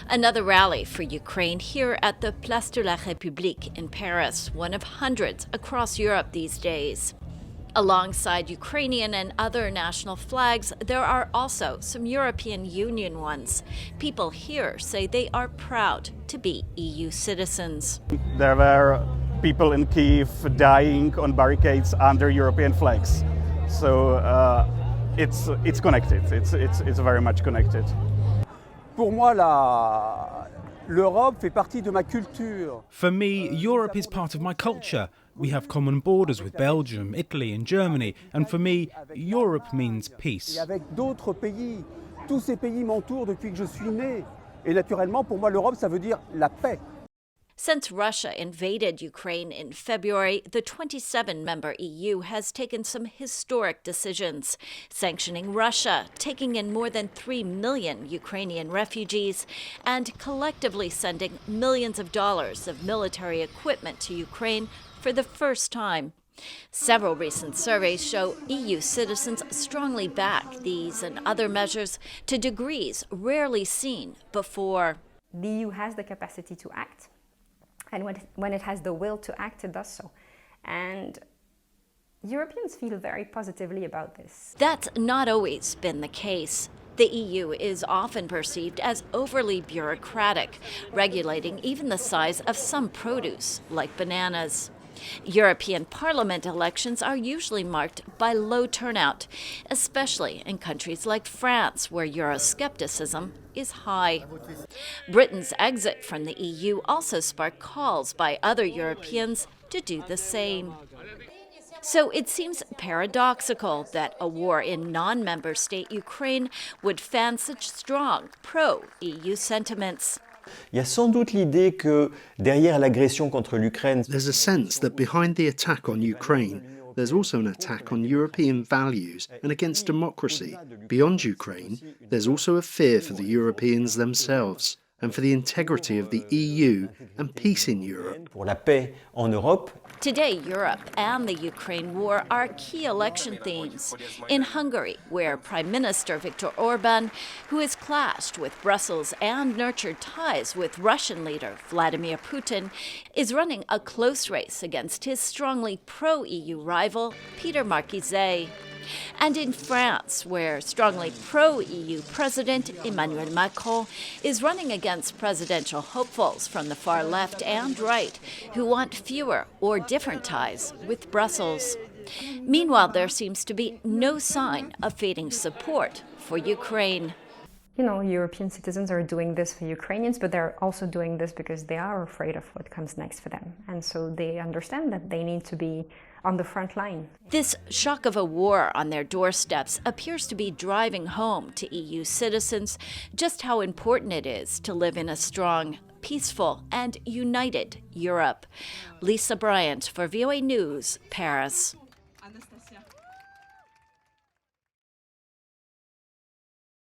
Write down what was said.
Another rally for Ukraine here at the Place de la République in Paris, one of hundreds across Europe these days. Alongside Ukrainian and other national flags, there are also some European Union ones. People here say they are proud to be EU citizens. There were people in Kyiv dying on barricades under European flags. So it's connected. It's very much connected. Pour moi, l'Europe fait partie de ma culture. For me, Europe is part of my culture. We have common borders with Belgium, Italy and Germany, and for me, Europe means peace. Et avec d'autres pays, tous ces pays m'entourent depuis que je suis né. Et naturellement, pour moi, l'Europe, ça veut dire la paix. Since Russia invaded Ukraine in February, the 27-member EU has taken some historic decisions, sanctioning Russia, taking in more than 3 million Ukrainian refugees, and collectively sending millions of dollars of military equipment to Ukraine for the first time. Several recent surveys show EU citizens strongly back these and other measures to degrees rarely seen before. The EU has the capacity to act. And when it has the will to act, it does so. And Europeans feel very positively about this. That's not always been the case. The EU is often perceived as overly bureaucratic, regulating even the size of some produce, like bananas. European Parliament elections are usually marked by low turnout, especially in countries like France, where Euroscepticism is high. Britain's exit from the EU also sparked calls by other Europeans to do the same. So it seems paradoxical that a war in non-member state Ukraine would fan such strong pro-EU sentiments. Il y a sans doute l'idée que derrière l'agression contre l'Ukraine, there's a sense that behind the attack on Ukraine, there's also an attack on European values and against democracy. Beyond Ukraine, there's also a fear for the Europeans themselves and for the integrity of the EU and peace in Europe. Pour la paix en Europe. Today, Europe and the Ukraine war are key election themes. In Hungary, where Prime Minister Viktor Orban, who has clashed with Brussels and nurtured ties with Russian leader Vladimir Putin, is running a close race against his strongly pro-EU rival, Peter Marquisez. And in France, where strongly pro-EU President Emmanuel Macron is running against presidential hopefuls from the far left and right who want fewer or different ties with Brussels. Meanwhile, there seems to be no sign of fading support for Ukraine. You know, European citizens are doing this for Ukrainians, but they're also doing this because they are afraid of what comes next for them. And so they understand that they need to be on the front line. This shock of a war on their doorsteps appears to be driving home to EU citizens just how important it is to live in a strong, peaceful, and united Europe. Lisa Bryant for VOA News, Paris.